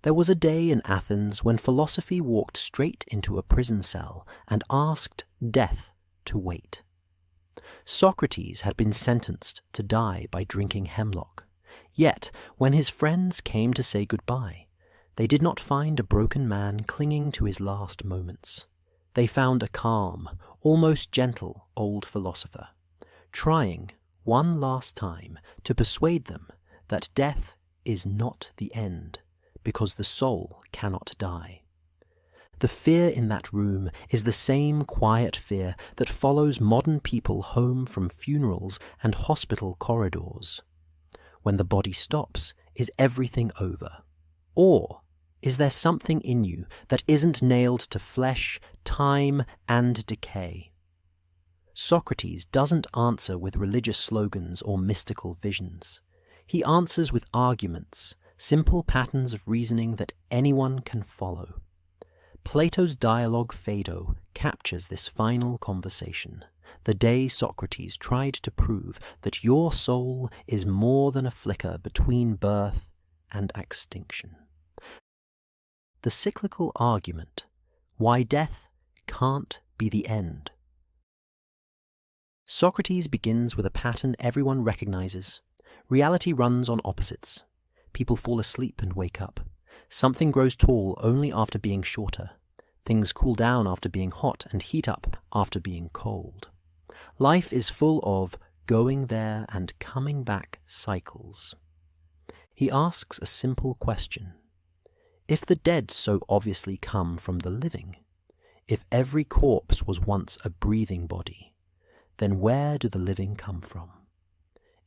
There was a day in Athens when philosophy walked straight into a prison cell and asked death to wait. Socrates had been sentenced to die by drinking hemlock. Yet, when his friends came to say goodbye, they did not find a broken man clinging to his last moments. They found a calm, almost gentle old philosopher, trying one last time to persuade them that death is not the end, because the soul cannot die. The fear in that room is the same quiet fear that follows modern people home from funerals and hospital corridors. When the body stops, is everything over? Or is there something in you that isn't nailed to flesh, time, and decay? Socrates doesn't answer with religious slogans or mystical visions. He answers with arguments, simple patterns of reasoning that anyone can follow. Plato's dialogue Phaedo captures this final conversation, the day Socrates tried to prove that your soul is more than a flicker between birth and extinction. The cyclical argument, why death can't be the end. Socrates begins with a pattern everyone recognizes. Reality runs on opposites. People fall asleep and wake up. Something grows tall only after being shorter. Things cool down after being hot and heat up after being cold. Life is full of going there and coming back cycles. He asks a simple question. If the dead so obviously come from the living, if every corpse was once a breathing body, then where do the living come from?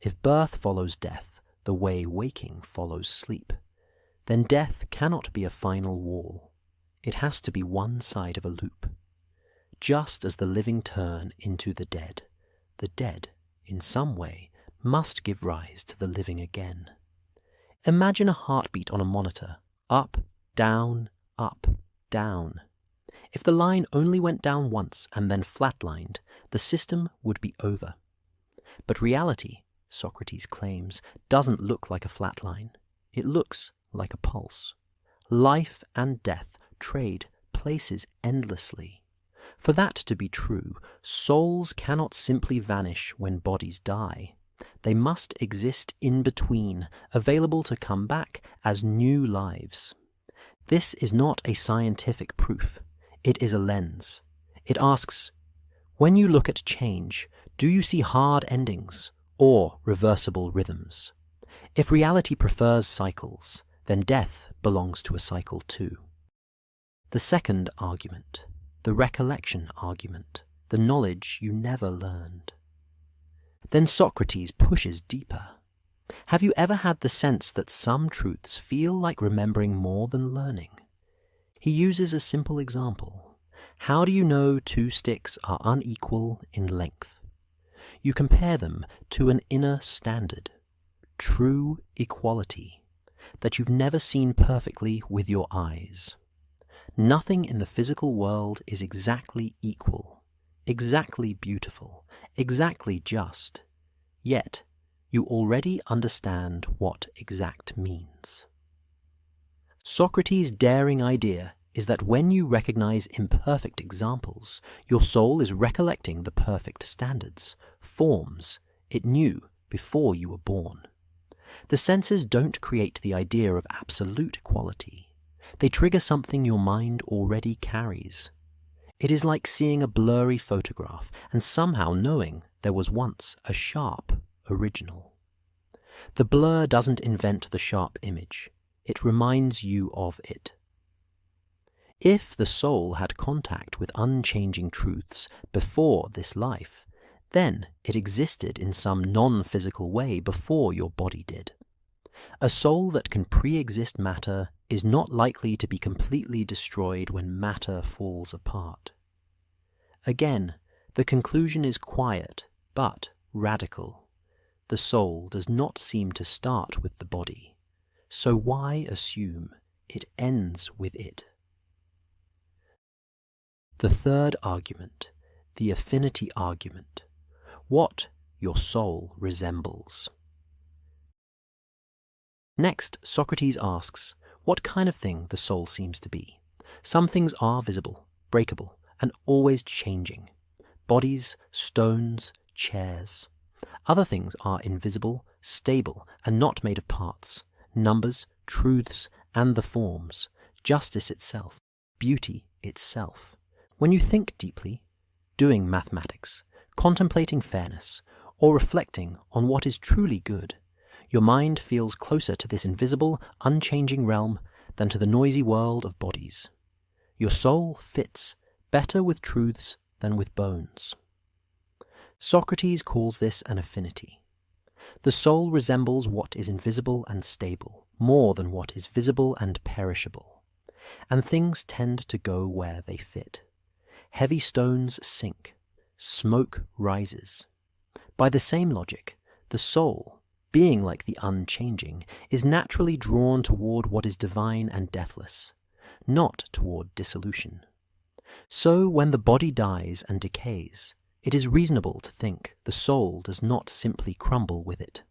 If birth follows death the way waking follows sleep, then death cannot be a final wall. It has to be one side of a loop. Just as the living turn into the dead, in some way, must give rise to the living again. Imagine a heartbeat on a monitor, up, down, up, down. If the line only went down once and then flatlined, the system would be over. But reality, Socrates claims, doesn't look like a flat line. It looks like a pulse. Life and death trade places endlessly. For that to be true, souls cannot simply vanish when bodies die. They must exist in between, available to come back as new lives. This is not a scientific proof. It is a lens. It asks, when you look at change, do you see hard endings or reversible rhythms? If reality prefers cycles, then death belongs to a cycle too. The second argument, the recollection argument, the knowledge you never learned. Then Socrates pushes deeper. Have you ever had the sense that some truths feel like remembering more than learning? He uses a simple example. How do you know two sticks are unequal in length? You compare them to an inner standard, true equality, that you've never seen perfectly with your eyes. Nothing in the physical world is exactly equal, exactly beautiful, exactly just. Yet, you already understand what exact means. Socrates' daring idea is that when you recognize imperfect examples, your soul is recollecting the perfect standards, forms it knew before you were born. The senses don't create the idea of absolute equality. They trigger something your mind already carries. It is like seeing a blurry photograph and somehow knowing there was once a sharp original. The blur doesn't invent the sharp image. It reminds you of it. If the soul had contact with unchanging truths before this life, then it existed in some non-physical way before your body did. A soul that can pre-exist matter is not likely to be completely destroyed when matter falls apart. Again, the conclusion is quiet, but radical. The soul does not seem to start with the body, so why assume it ends with it? The third argument, the affinity argument, what your soul resembles. Next, Socrates asks, what kind of thing the soul seems to be. Some things are visible, breakable, and always changing. Bodies, stones, chairs. Other things are invisible, stable, and not made of parts. Numbers, truths, and the forms. Justice itself. Beauty itself. When you think deeply, doing mathematics, contemplating fairness, or reflecting on what is truly good, your mind feels closer to this invisible, unchanging realm than to the noisy world of bodies. Your soul fits better with truths than with bones. Socrates calls this an affinity. The soul resembles what is invisible and stable, more than what is visible and perishable, and things tend to go where they fit. Heavy stones sink, smoke rises. By the same logic, the soul, being like the unchanging, is naturally drawn toward what is divine and deathless, not toward dissolution. So when the body dies and decays, it is reasonable to think the soul does not simply crumble with it.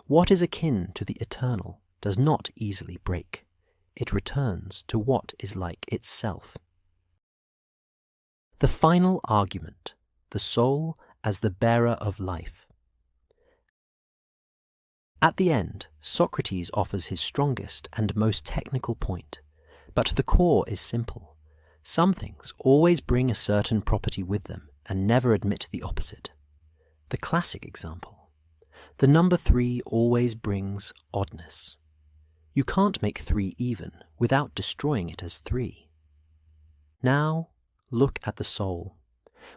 What is akin to the eternal does not easily break. It returns to what is like itself. The final argument, the soul as the bearer of life. At the end, Socrates offers his strongest and most technical point, but the core is simple. Some things always bring a certain property with them and never admit the opposite. The classic example. The number 3 always brings oddness. You can't make 3 even without destroying it as 3. Now, look at the soul.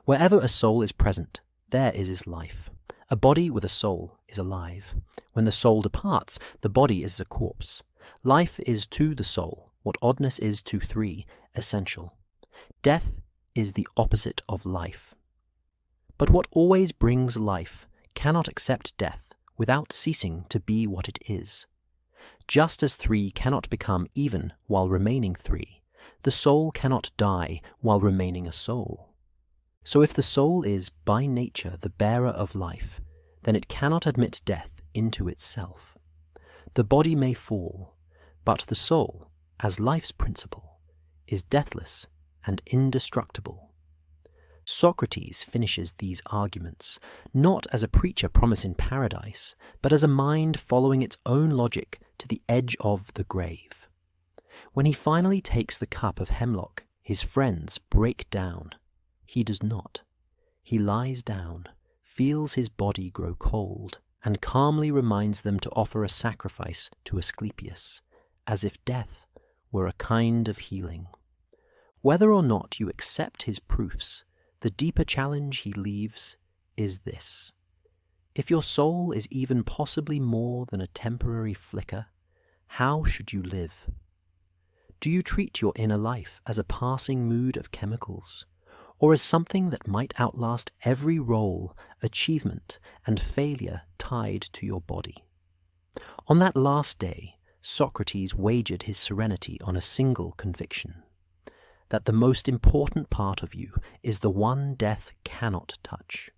Wherever a soul is present, there is its life. A body with a soul is alive. When the soul departs, the body is a corpse. Life is to the soul what oddness is to 3, essential. Death is the opposite of life. But what always brings life cannot accept death without ceasing to be what it is. Just as 3 cannot become even while remaining 3, the soul cannot die while remaining a soul. So if the soul is by nature the bearer of life, then it cannot admit death into itself. The body may fall, but the soul, as life's principle, is deathless and indestructible. Socrates finishes these arguments not as a preacher promising paradise, but as a mind following its own logic to the edge of the grave. When he finally takes the cup of hemlock, his friends break down. He does not. He lies down, feels his body grow cold, and calmly reminds them to offer a sacrifice to Asclepius, as if death were a kind of healing. Whether or not you accept his proofs, the deeper challenge he leaves is this. If your soul is even possibly more than a temporary flicker, how should you live? Do you treat your inner life as a passing mood of chemicals, or as something that might outlast every role, achievement, and failure tied to your body? On that last day, Socrates wagered his serenity on a single conviction, that the most important part of you is the one death cannot touch.